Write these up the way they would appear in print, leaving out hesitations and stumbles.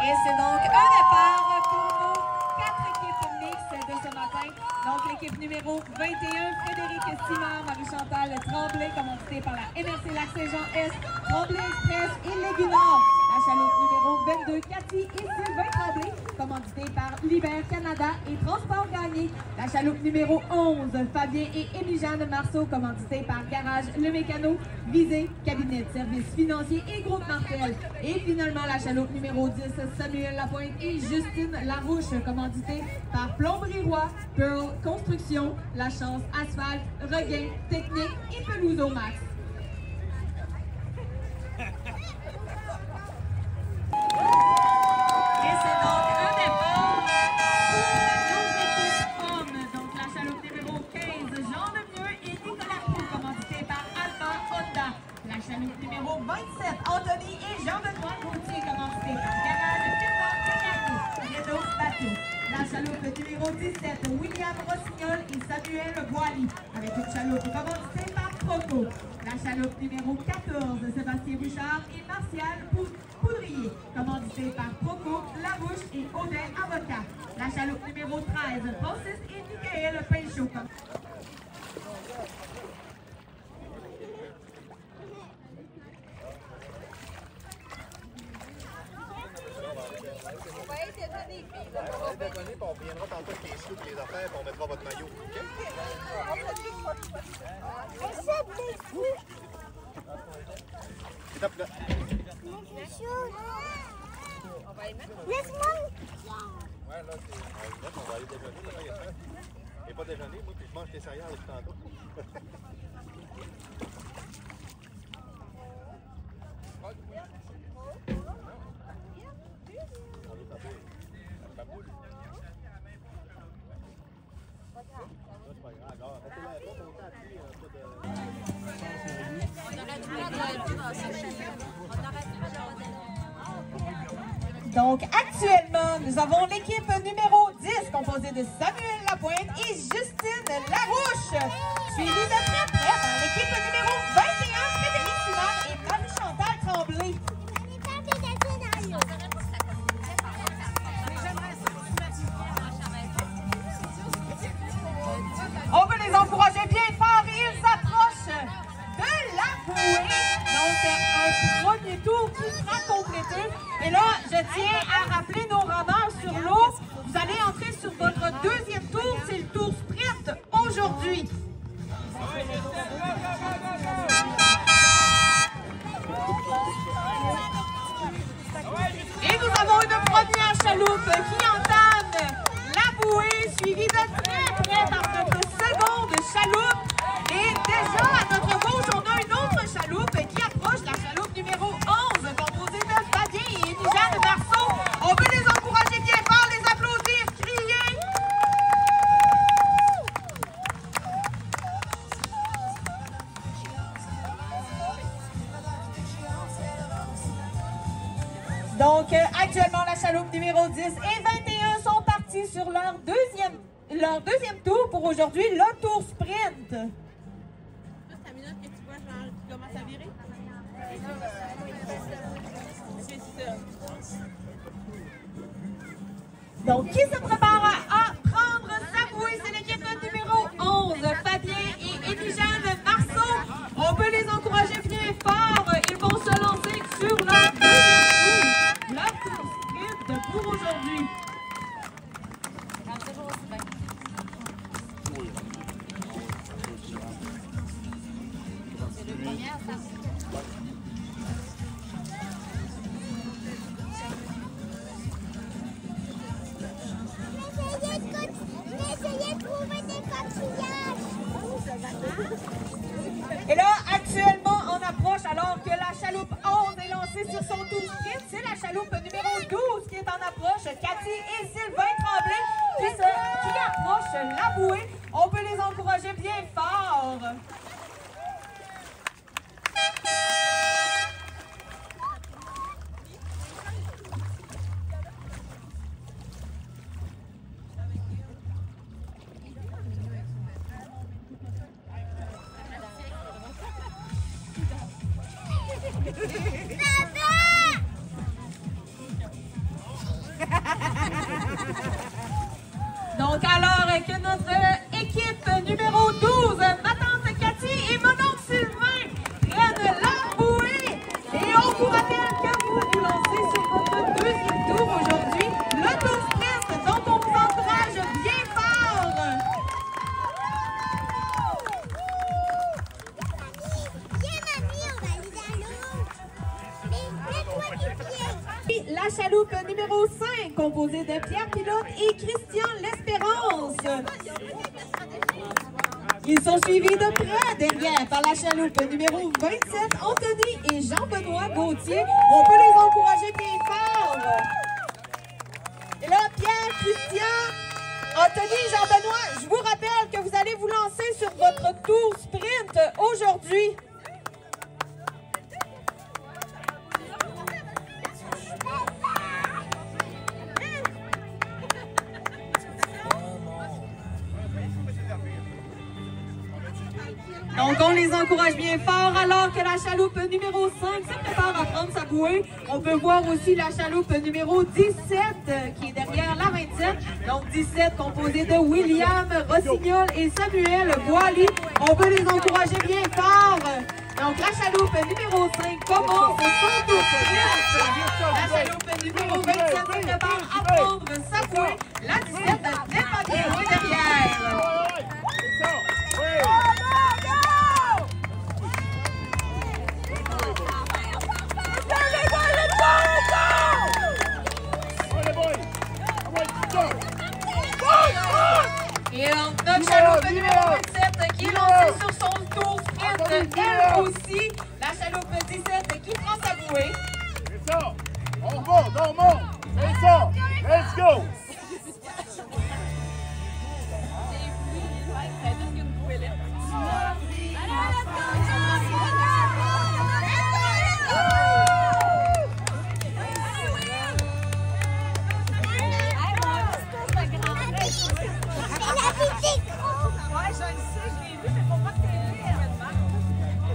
Et c'est donc un départ pour nos 4 équipes mixtes de ce matin. Donc l'équipe numéro 21, Frédéric Simard, Marie-Chantal Tremblay, commanditée par la MRC Lac-Saint-Jean-Est, Tremblay Express et Léguinard. La chaloupe numéro 22, Cathy et Sylvain Tremblay, commanditée par Liber Canada et Transport Gagné. La chaloupe numéro 11, Fabien et Émilie-Jeanne Marceau, commanditée par Garage Le Mécano, Visée, Cabinet de services financiers et Groupe Martel. Et finalement, la chaloupe numéro 10, Samuel Lapointe et Justine Larouche, commanditée par Plomberie Roi, Pearl Construction, La Chance Asphalte, Regain Technique et Pelouso Max. Numéro 27, Anthony et Jean-Benoît Gauthier, commandité par Garage Firmin et Renault Bateau. La chaloupe numéro 17, William Rossignol et Samuel Boily, avec une chaloupe commanditée par Proco. La chaloupe numéro 14, Sébastien Bouchard et Martial Poudrier, commanditée par Proco, Larouche et Audin Avocat. La chaloupe numéro 13, Francis et Michael Pinchot. On va déjeuner, puis on reviendra tantôt avec les sous et les affaires, puis on mettra votre maillot. OK? Étape là. On va y mettre. Laisse-moi. Ouais, là, on va aller déjeuner. Et pas déjeuner, moi, puis je mange tes céréales depuis tantôt. Donc, actuellement, nous avons l'équipe numéro 10, composée de Samuel Lapointe et Justine Larouche, suivie de très près par l'équipe numéro 21, Frédéric Simard et Marie-Chantal Tremblay. On veut les encourager bien fort et ils s'approchent de la bouée. Donc, un premier tour qui sera complété. Et là, je tiens à rappeler nos rameurs sur l'eau. Vous allez entrer sur votre deuxième tour. C'est le tour sprint aujourd'hui. Et nous avons une première chaloupe qui entame la bouée, suivie de très près par notre seconde chaloupe. Et déjà, à notre gauche, on a une autre chaloupe qui approche, la chaloupe numéro 11, composée de Fabien et Émilie-Jeanne Marceau. On peut les encourager bien fort, les applaudir, crier. Donc, actuellement, la chaloupe numéro 10 et 21 sont partis sur leur deuxième tour pour aujourd'hui, le tour sprint. C'est la minute que tu vois, genre, qui commence à virer. Donc, qui se prépare à prendre sa bouée? C'est l'équipe numéro 11, Fabien et Émilie-Jeanne Marceau. On peut les encourager bien fort. Ils vont se lancer sur leur deuxième tour. Leur tour sprint pour aujourd'hui. Et là, actuellement, on approche alors que la chaloupe 11 est lancée sur son tour sprint. C'est la chaloupe numéro 12 qui est en approche. Cathy et Sylvain Tremblay qui approchent la bouée. On peut les encourager bien fort. que notre équipe numéro 12, ma tante Cathy et mon oncle Sylvain, prennent la bouée. Et on vous rappelle que vous vous lancez sur votre deuxième tour aujourd'hui, le tour sprint, dont on vous encourage bien fort. La chaloupe numéro 5, composée de Pierre Pilote et Christian L'Espérance. Ils sont suivis de près derrière par la chaloupe numéro 27, Anthony et Jean-Benoît Gauthier. On peut les encourager bien fort. Et là, Pierre, Christian, Anthony, Jean-Benoît, je vous rappelle que vous allez vous lancer sur votre tour sprint aujourd'hui. Donc, on les encourage bien fort alors que la chaloupe numéro 5 se prépare à prendre sa bouée. On peut voir aussi la chaloupe numéro 17 qui est derrière la 27. Donc, 17 composée de William Rossignol et Samuel Boily. On peut les encourager bien fort. Donc, la chaloupe numéro 5 commence son tour sprint. La chaloupe numéro 27 se prépare à prendre sa bouée. La 17 n'est pas bien loin derrière. Et notre chaloupe numéro 27 qui est lancée sur son tour sprint, elle aussi, la chaloupe 17 qui prend sa bouée. C'est ça! On monte! C'est ça! Let's go!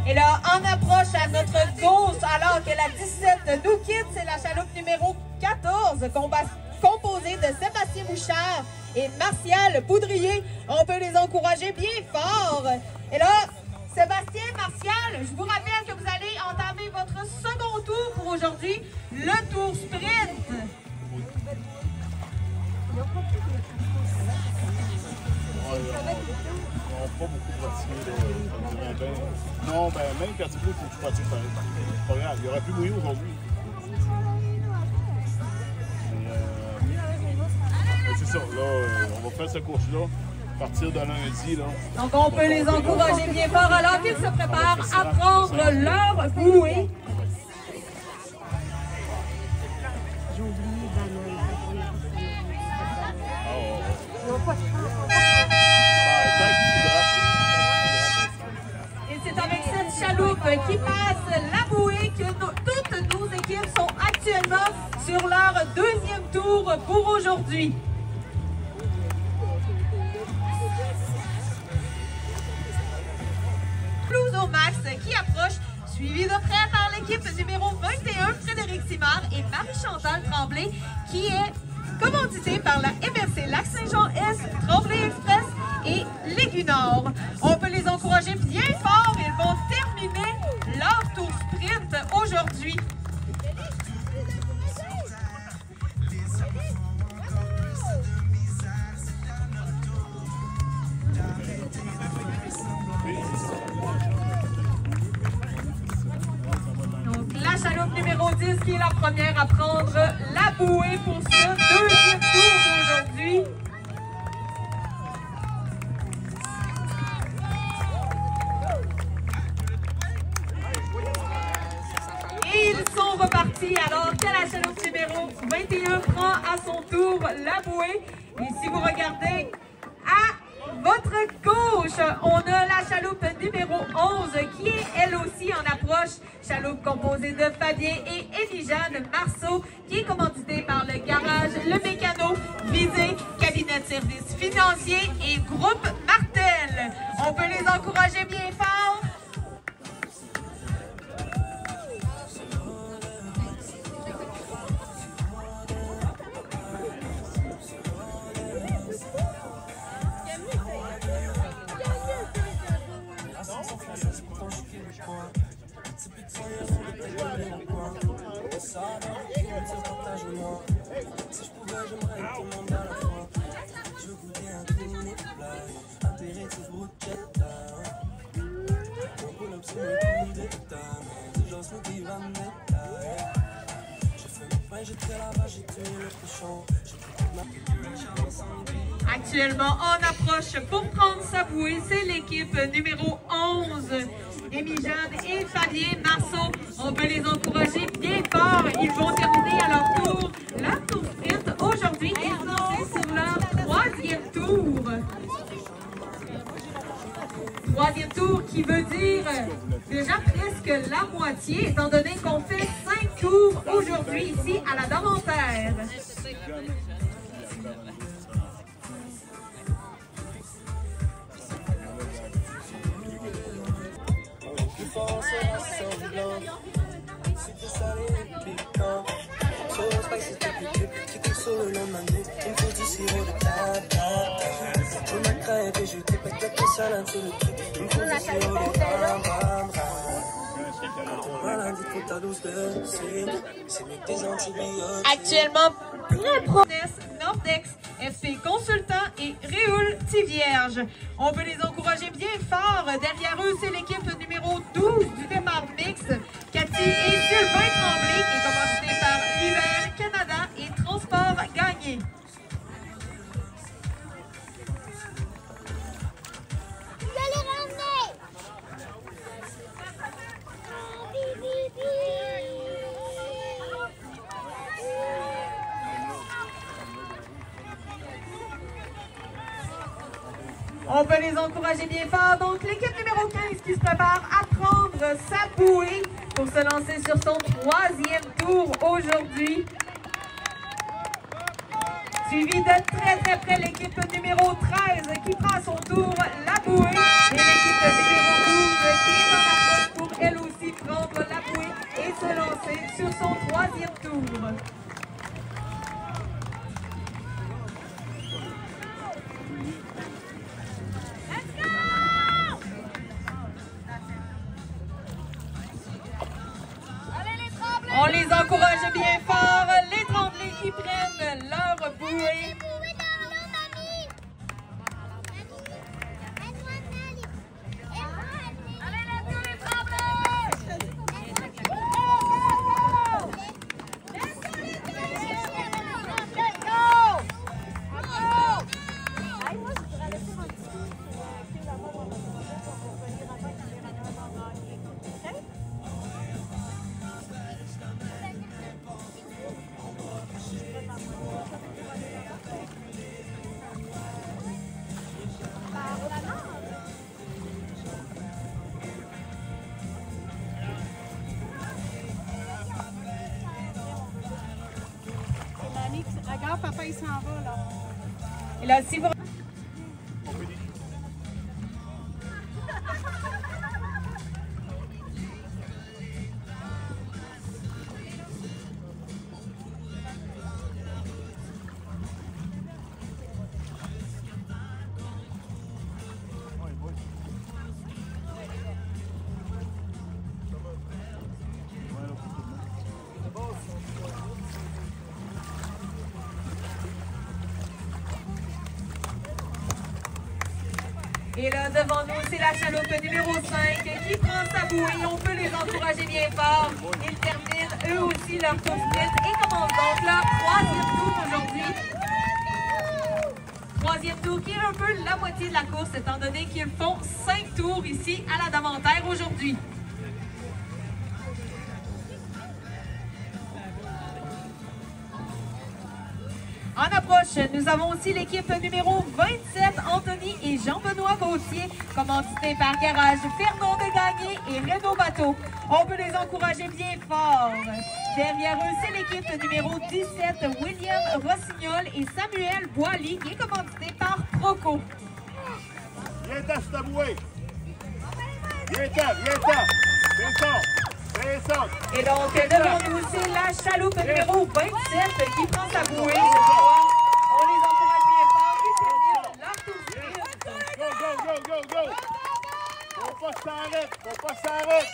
Et là, en approche à notre gauche, alors que la 17 nous quitte, c'est la chaloupe numéro 14, composée de Sébastien Bouchard et Martial Poudrier. On peut les encourager bien fort. Et là, Sébastien, Martial, je vous rappelle que vous allez entamer votre second tour pour aujourd'hui, le tour sprint. Pas beaucoup pratiqué, non, ben même quand tu peux, il faut que tu pratiques pareil. C'est pas grave, il aurait pu mouiller aujourd'hui. C'est ça, là, on va faire ce course-là, à partir de lundi. Là. Donc on peut les encourager bien fort alors qu'ils se préparent à prendre leur bouée. Et c'est avec cette chaloupe qui passe la bouée que toutes nos équipes sont actuellement sur leur deuxième tour pour aujourd'hui. Blues au max qui approche, suivi de près par l'équipe numéro 21, Frédéric Simard et Marie-Chantal Tremblay, qui est commandité par la MRC Lac-Saint-Jean-Est, Tremblay Express et Légu Nord. On peut les encourager bien fort. Ils vont terminer leur tour sprint aujourd'hui. Donc, la chaloupe numéro 10 qui est la première à prendre la bouée pour ce deuxième tour aujourd'hui. Et ils sont repartis alors que la chaloupe numéro 21 prend à son tour la bouée. Et si vous regardez à votre gauche, on a la chaloupe numéro 11 qui est elle aussi en approche. Chaloupe composée de Fabien et Élie-Jeanne Marceau qui est commanditée par le garage Le Mécano, Visé, cabinet de services financiers et groupe Martel. On peut les encourager bien fort. coin. Ces putes sont hier, sont des petits dans le coin. Ça dans le film, ça se partage au moins. Si je pouvais, j'aimerais que tout le monde à la fois. Je veux goûter un coup de play, apéritif bruschetta. On pull up sur le coup d'état, mais déjà ce qui va me détailler. J'ai fait mon pain, j'ai tiré la vache, j'ai tué le cochon. J'ai pris toute ma charme sans vie. Actuellement en approche pour prendre sa bouée, c'est l'équipe numéro 11. Émi-Jeanne et Fabien Marceau. On peut les encourager bien fort. Ils vont terminer à leur tour leur tour sprint aujourd'hui et lancer sur leur troisième tour. Troisième tour qui veut dire déjà presque la moitié, étant donné qu'on fait 5 tours aujourd'hui ici à la Daventaire. Actuellement, très proche Nordex, FC Consultant et Réoul Tivierge. On peut les encourager bien fort. Derrière eux, c'est l'équipe numéro 12 du départ mix, Cathy et Sylvain Tremblay, qui est commandité par l'UL Canada et Transport Gagné. On peut les encourager bien fort. Donc, l'équipe numéro 15 qui se prépare à prendre sa bouée pour se lancer sur son troisième tour aujourd'hui. Suivi de très près l'équipe numéro 13 qui prend à son tour la bouée. Et l'équipe numéro 12 qui est en approche pour elle aussi prendre la bouée et se lancer sur son troisième tour. On les encourage bien fort, les Tremblay qui prennent leur bouée. Regarde, papa, il s'en va, là. Et là, si vous... Et là, devant nous, c'est la chaloupe numéro 5 qui prend sa bouée. On peut les encourager bien fort. Ils terminent eux aussi leur tour sprint et commencent donc leur troisième tour aujourd'hui. Troisième tour qui est un peu la moitié de la course, étant donné qu'ils font 5 tours ici à la Daventaire aujourd'hui. En approche, nous avons aussi l'équipe numéro 27, Anthony et Jean-Benoît Gauthier, commandités par Garage Fernand de Gagné et Renault Bateau. On peut les encourager bien fort. Derrière eux, c'est l'équipe numéro 17, William Rossignol et Samuel Boily, qui est commandité par Proco. Viens-t'en sur ta bouée. Viens-t'en, viens-t'en. Descends. Et donc, devant nous, c'est la chaloupe numéro 27 qui prend sa bouée. On les encourage bien fort. Ils terminent leur tour sprint. Go. pas s'arrêter, faut pas s'arrêter.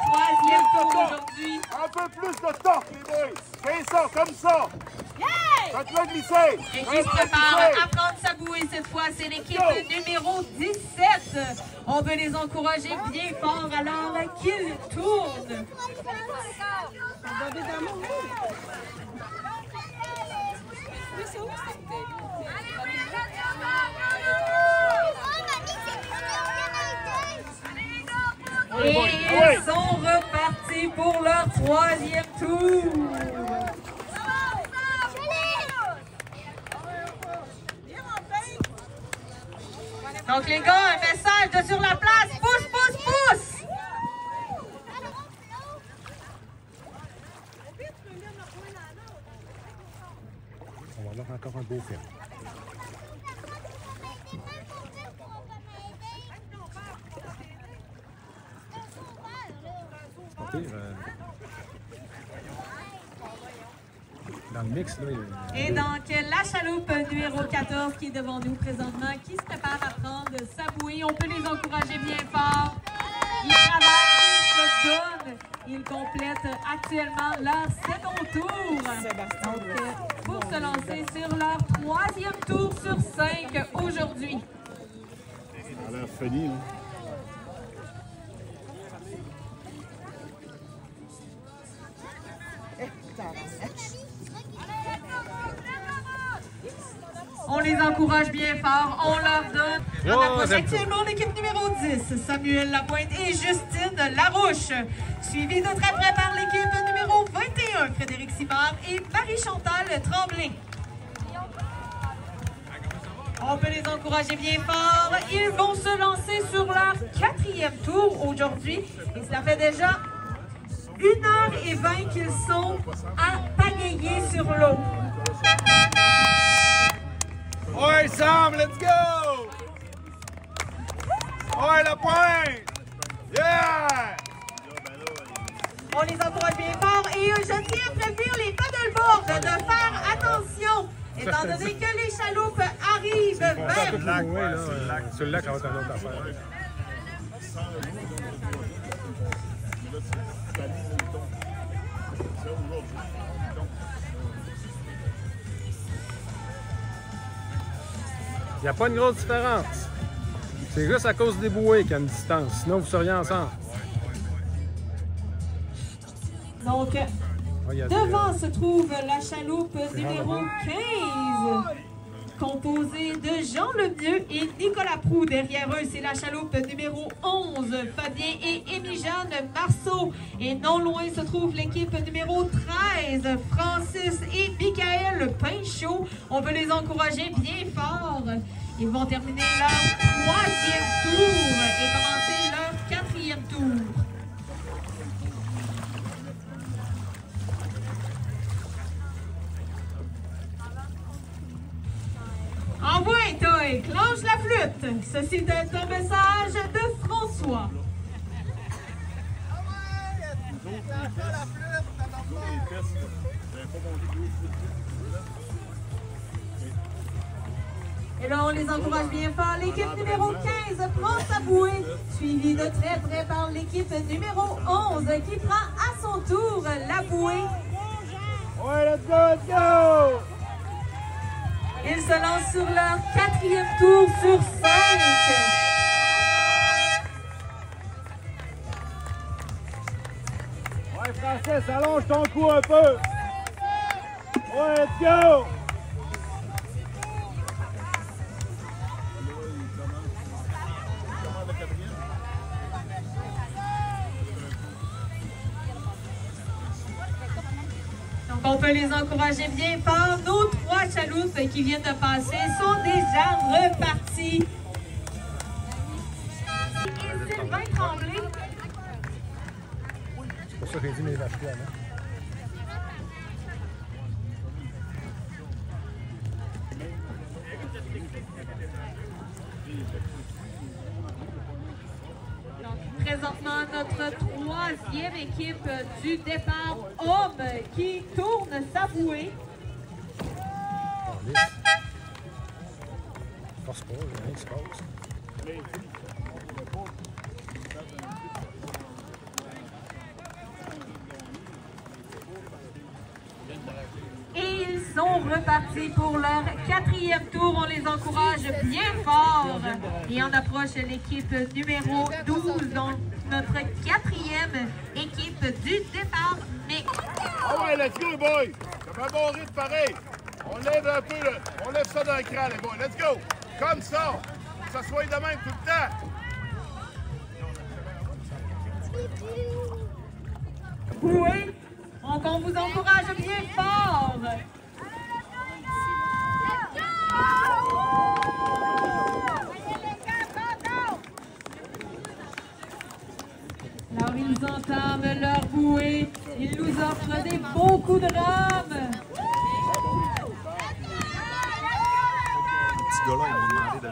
Troisième tour aujourd'hui. Un peu plus de torque, les boys. Fais ça, comme ça. Faites-le glisser. Et qui se prépare à prendre sa bouée cette fois, c'est l'équipe numéro 17. On veut les encourager bien fort alors qu'ils tournent. Et ils sont repartis pour leur troisième tour. Donc les gars, un message de sur la place, pousse, pousse, pousse! On va avoir encore un beau film. Dans le mix, là, Et donc, la chaloupe numéro 14 qui est devant nous présentement, qui se prépare à prendre sa bouée. On peut les encourager bien fort. Ils travaillent, ils se donnent. Ils complètent actuellement leur second tour. Donc, pour se lancer sur leur troisième tour sur 5 aujourd'hui. Ça a l'air funny, hein? On les encourage bien fort, on leur donne. On approche actuellement l'équipe numéro 10, Samuel Lapointe et Justine Larouche. Suivi de très près par l'équipe numéro 21, Frédéric Simard et Marie-Chantal Tremblay. On peut les encourager bien fort. Ils vont se lancer sur leur quatrième tour aujourd'hui. Et cela fait déjà 1h20 qu'ils sont à pagayer sur l'eau. Ouais, Sam, let's go! Ouais, la pointe! Yeah! On les encourage bien fort et je tiens à prévenir les paddleboards de faire attention, étant donné que les chaloupes arrivent vers vous. Sur le lac, ça va être une autre affaire. Il n'y a pas une grosse différence. C'est juste à cause des bouées qu'il y a une distance. Sinon, vous seriez ensemble. Donc, devant se trouve la chaloupe numéro 15, composée de Jean Lemieux et Nicolas Proux. Derrière eux, c'est la chaloupe numéro 11, Fabien et Émijeanne Marceau. Et non loin se trouve l'équipe numéro 13, Francis et Michael Pinchot. On veut les encourager bien fort. Ils vont terminer leur troisième tour et commencer leur quatrième tour. Envoie, Toy, clenche la flûte. Ceci est un message de François. Et là, on les encourage bien fort. L'équipe numéro 15 prend sa bouée, suivie de très près par l'équipe numéro 11 qui prend à son tour la bouée. Ouais, let's go, let's go! Ils se lancent sur leur quatrième tour sur 5. Ouais, Francis, allonge ton cou un peu! Ouais, let's go! On peut les encourager bien fort. Nos 3 chaloupes qui viennent de passer sont déjà repartis. Et Sylvain Tremblay. C'est pour ça que j'ai dit mes vaches là. Présentement, notre troisième équipe du départ homme qui tourne sa bouée. passe pas, rien qui se passe. Et ils sont repartis pour leur 4e tour. On les encourage bien fort. Et on approche l'équipe numéro 12, donc notre 4e équipe du départ. Mais... Ah ouais, let's go, les boys! Ça fait un bon rythme pareil. On lève un peu, on lève ça dans le cran, les boys. Let's go! Comme ça! Que ça soit de même tout le temps! Oui, donc on vous encourage bien fort. Alors ils entament leur bouée, ils nous offrent des beaux coups de rame.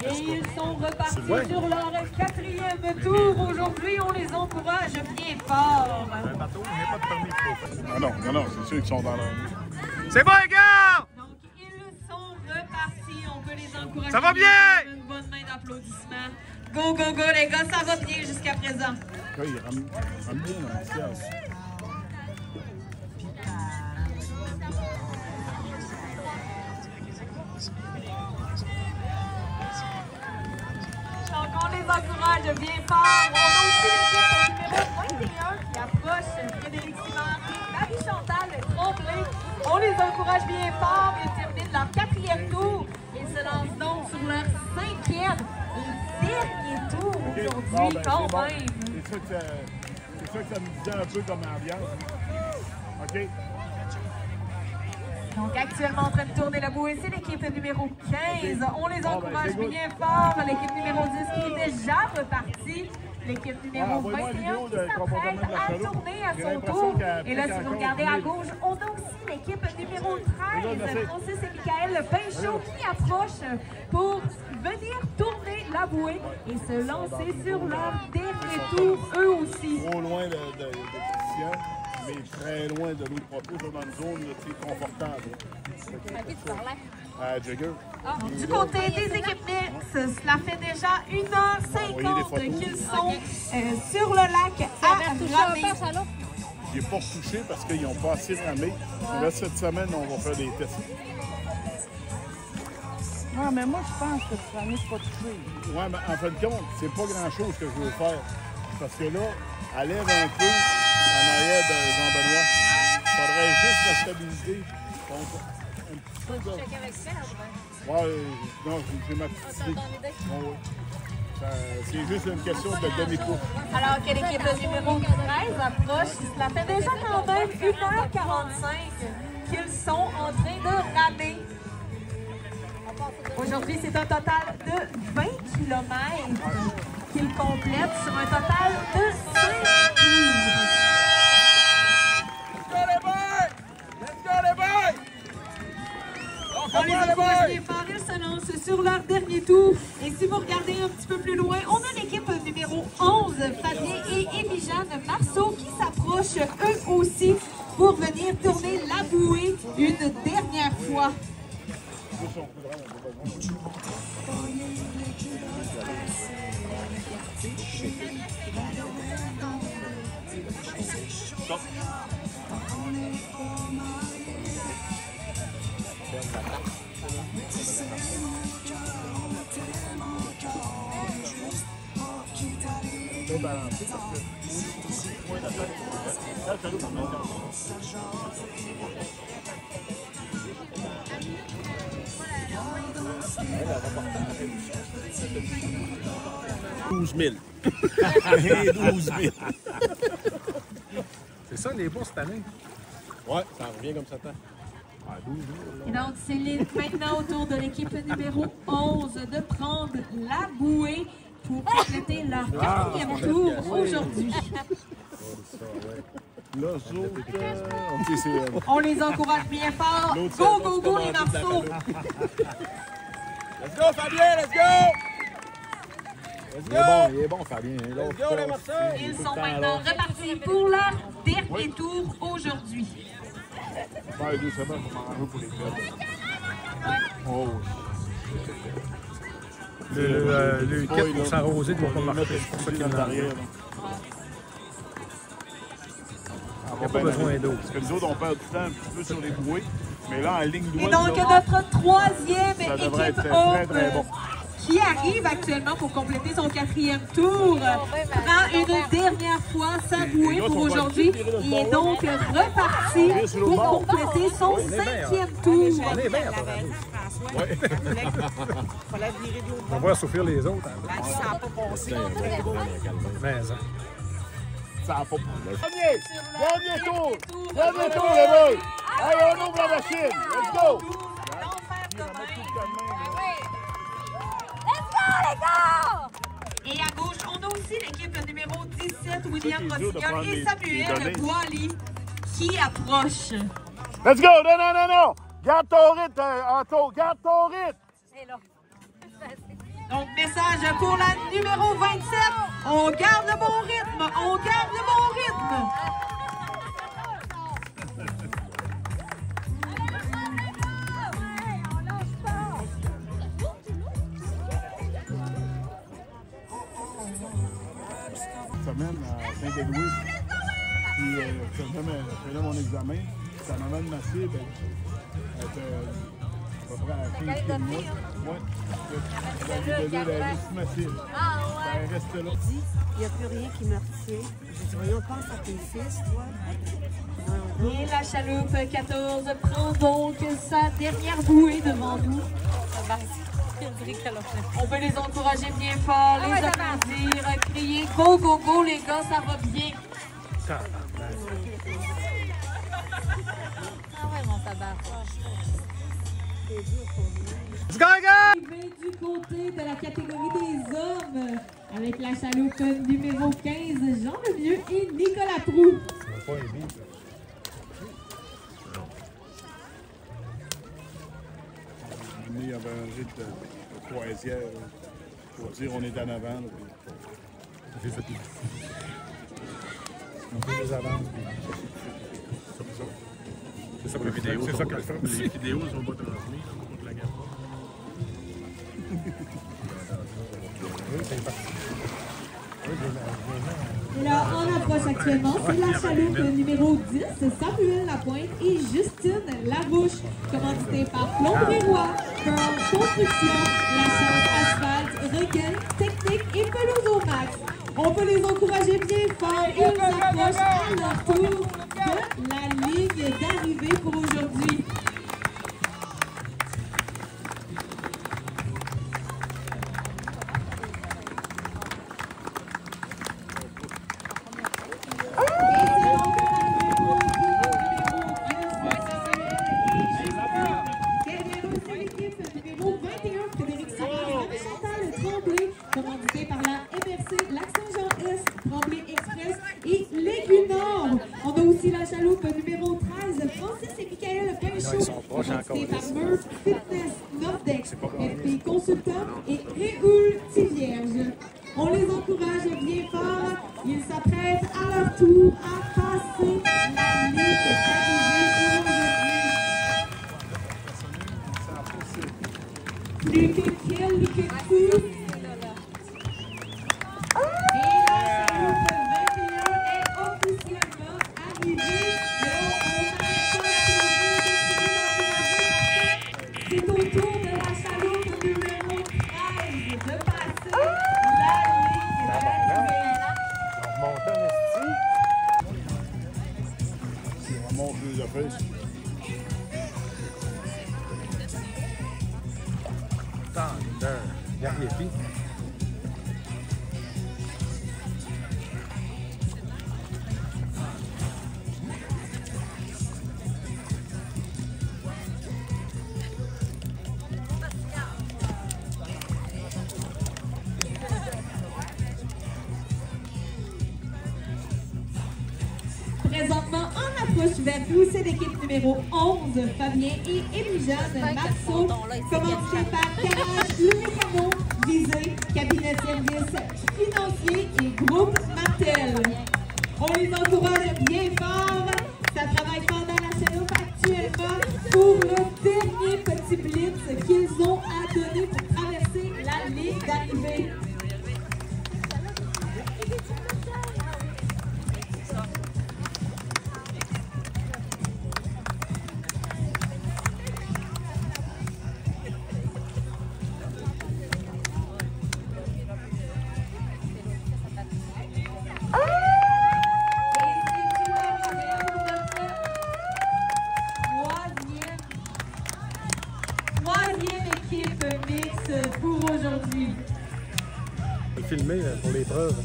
Et ils sont repartis sur leur 4e tour. Aujourd'hui, on les encourage bien fort. Un bateau, il n'y a pas de permis de Ah non, c'est ceux qui sont dans leur... C'est bon, les gars! Donc, ils sont repartis. On peut les encourager. Ça va bien! Une bonne main d'applaudissements. Go, go, go, les gars, ça va bien jusqu'à présent. Là, il rame bien dans le ciel. Donc, on les encourage bien fort. On a aussi l'équipe numéro 21 qui approche Frédéric Simard et Marie-Chantal Tremblay. On les encourage bien fort. Ils terminent leur 4e tour. Ils se lancent donc sur leur 5e et dernier tour aujourd'hui, quand même. C'est ça que ça me disait un peu comme ambiance. OK. Donc actuellement en train de tourner la bouée, c'est l'équipe numéro 15. On les encourage bien fort. L'équipe numéro 10 qui est déjà repartie. L'équipe numéro 21 qui s'apprête à tourner à son tour. Et là, si vous regardez à gauche, on a aussi l'équipe numéro 13, Francis et Michael Pinchot, qui approchent pour venir tourner la bouée et se lancer sur leur dernier tour, eux aussi. Trop loin de Christian, mais très loin de l'autre propos, dans une zone confortable. À qui tu parlais? À Jagger. Du côté des équipes mixtes, cela fait déjà 1h50 qu'ils sont sur le lac à ramer. Il n'est pas retouché parce qu'ils n'ont pas assez ramé. Là, cette semaine, on va faire des tests. Non, mais moi, je pense que tu rames pas touché. Oui, mais en fin de compte, c'est pas grand-chose que je veux faire. Parce que là, elle lève un peu en arrière de Jean-Benoît. Il faudrait juste la stabiliser. Donc, un petit peu de... Checker avec Serge. Ouais, non, j'ai ma petite idée. Ouais. C'est juste une question de demi-pouce. Alors que l'équipe numéro 13 approche, cela fait déjà quand même 1h45 qu'ils sont en train de ramer. Aujourd'hui, c'est un total de 20 km qu'ils complètent sur un total de 5 tours. On les encourage bien fort, ils se lancent sur leur dernier tour. Et si vous regardez un petit peu plus loin, on a l'équipe numéro 11, Fabien et Émijeanne Marceau, qui s'approchent eux aussi pour venir tourner la bouée une dernière fois. Balancer parce que moins d'attaque. Là, je suis allé pour 12 000. 12 000. C'est ça, les bourses cette année? Ouais, ça revient comme ça. Ah, 12 000. Et donc, c'est maintenant au tour de l'équipe numéro 11 de prendre la bouée pour compléter leur 4e tour aujourd'hui. Là, On les encourage bien fort. Go, go, go, les Marceaux! Let's go, Fabien, let's go! Il est bon, Fabien. Let's go, les Marceaux! Ils sont maintenant repartis pour leur dernier tour aujourd'hui. Ouais, doucement, pour m'en pour les clubs. Oh. Le kit pour s'arroser doit pas marcher. C'est pour ça qu'il y en a. Il n'y a pas besoin d'eau. Parce que nous autres, on perd du temps un petit peu sur les bouées. Mais là, en ligne droite, Et donc, notre troisième équipe très bon. qui arrive actuellement pour compléter son 4e tour prend une dernière fois sa bouée pour aujourd'hui et est donc reparti pour compléter son 5e tour. On est bien, on va voir souffrir les autres. Ça n'a pas passé. Mais, Ça n'a pas passé. Dernier tour! Dernier tour, les boys! Allez, on ouvre la machine! Let's go! Et à gauche, on a aussi l'équipe numéro 17, William Rossignol et Samuel Boily, qui approche. Let's go! Non! Garde ton rythme, Anto! Garde ton rythme! Donc, message pour la numéro 27. On garde le bon rythme! On garde le bon rythme! Semaine à Saint-Édouard, puis je faisais mon examen. Sa maman de Massé, elle était à peu près à 15 km de moi. Moi, elle avait donné la liste massive. Elle reste là. Il n'y a plus rien qui me retient. Je dis, voyons, pense à tes fils, toi. Et la chaloupe 14 prend donc sa dernière bouée devant nous. On peut les encourager bien fort, les applaudir, crier « Go, go, go, les gars, ça va bien! » Du côté de la catégorie des hommes, avec la chaloupe numéro 15, Jean Lemieux et Nicolas Proulx. Il y avait un rythme de croisière. Pour dire on est en avant. J'ai fait tout. On fait des avances. C'est ça qu'elle fait. C'est ça qu'elle fait. Les vidéos ne sont pas transmises contre la gamme. Oui, c'est parti. Et là, on approche actuellement, c'est la chaloupe numéro 10, Samuel Lapointe et Justine Larouche, commandité par Plomberie Roy, Pearl Construction, La Chance Asphalte, Regain, Technique et Pelouse au Max. On peut les encourager bien fort, ils approchent à leur tour de la ligne d'arrivée pour aujourd'hui. Commandité par la MRC, Lac-Saint-Jean-Est, Tremblay Express et l'Aigu Nord. On a aussi la chaloupe numéro 13, Francis et Michael Pinchot, commandité par Murph Fitness, Nordex, FP Consultant et Réoul Tivierge. On les encourage bien fort. Ils s'apprêtent à leur tour à passer la ligne d'arrivée aujourd'hui. Plus que quel que tout. C'est au tour de la chaloupe numéro 13 de passer la ligne d'arrivée. On remonte en esti. On monte les affaires. Thunder. Regarde les filles. Présentement, en approche vers vous, c'est l'équipe numéro 11, Fabien et Émilie-Jeanne Marceau, commandité par Garage Louis-Renault, Visée, Cabinet Service Financier et Groupe Martel. On les encourage bien fort. Ça travaille fort dans la chaloupe actuellement pour le dernier petit blitz qu'ils ont à donner pour traverser la ligne filmer pour les preuves.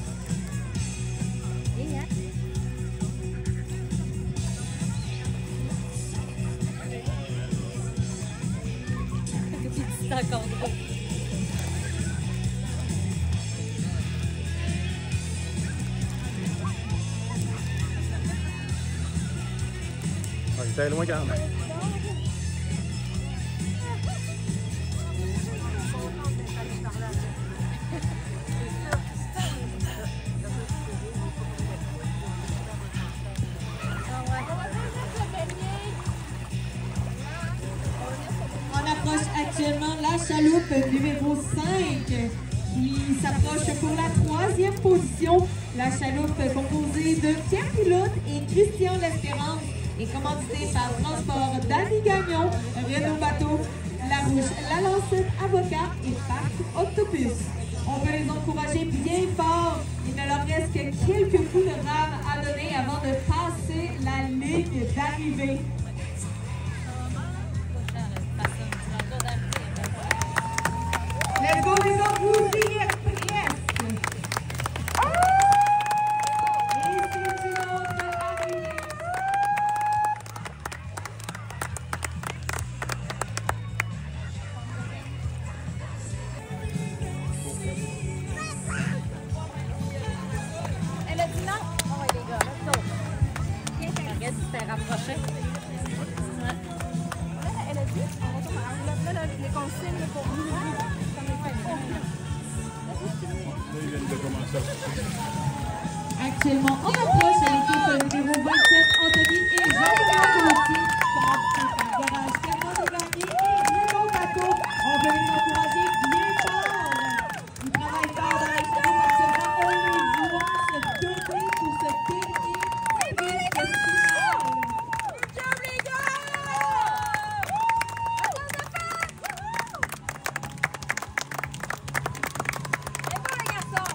C'est encore drôle. J'étais loin quand même. On approche actuellement la chaloupe numéro 5 qui s'approche pour la 3e position. La chaloupe composée de Pierre Pilote et Christian L'Espérance est commanditée par Transport Danny Gagnon, Renault Bateau, La Rouge, La Lancette, Avocat et Parc Octopus. On veut les encourager bien fort. Il ne leur reste que quelques coups de rame à donner avant de passer la ligne d'arrivée. Let's go les autres, vous y êtes presque. Et c'est une autre arrivée. Elle a dit non. Oh ouais, les gars, let's go. Regarde si c'était rapproché. Ouais. Elle a dit, là, les consignes pour nous. Là, ils viennent de commencer à Actuellement, on approche à l'équipe numéro 27, Anthony et Jean-Pierre Gauthier, commandité par Garage Clermont de Gagné et Renault Bateau. On veut les encourager bien fort. Ils travaillent fort dans les chevaux actuellement. On les voit se donner pour ce dernier sprint final. Good job, les gars! C'est bon, les garçons!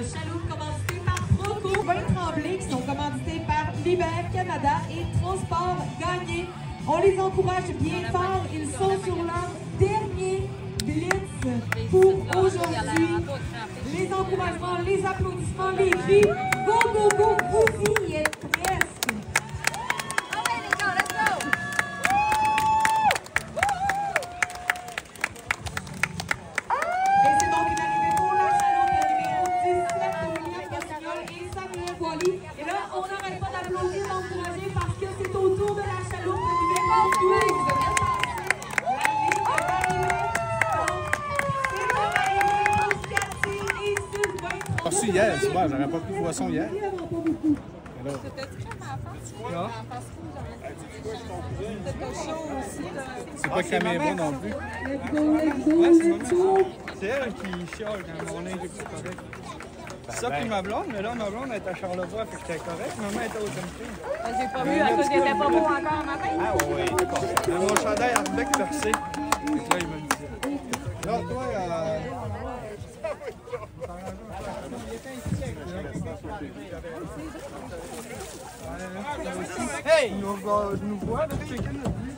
Chaloupe commanditée par Proco, 20 Tremblay qui sont commandités par Libère Canada et Transport Gagné. On les encourage bien fort. Ils sont sur leur dernier blitz pour aujourd'hui. Les encouragements, les applaudissements, les cris. Go, go, go, vous y êtes presque. Allez, les gars, let's go! Et c'est donc une arrivée pour la chaloupe numéro 17, William Rossignol et Samuel Boily. Et là, on n'arrête pas d'applaudir, d'encourager parce que c'est au tour de la chaloupe numéro 12. La ligne d'arrivée. C'est pour arriver pour Cathy et Sylvain. reçu hier, c'est vrai, j'aurais pas pris de poisson hier. C'est pas caméra non plus. C'est elle qui chiale quand mon linge est plus correct. C'est ça puis ma blonde, mais là ma blonde elle est à Charlevoix, fait que c'était correct. Maman était au Temple. J'ai pas vu à cause qu'elle était pas beau encore un matin. Ah oui, d'accord. Mon chandail Arbeck percé. Donc là il me le disait. Là toi, hey! Nous voit, là, quelqu'un l'a vu.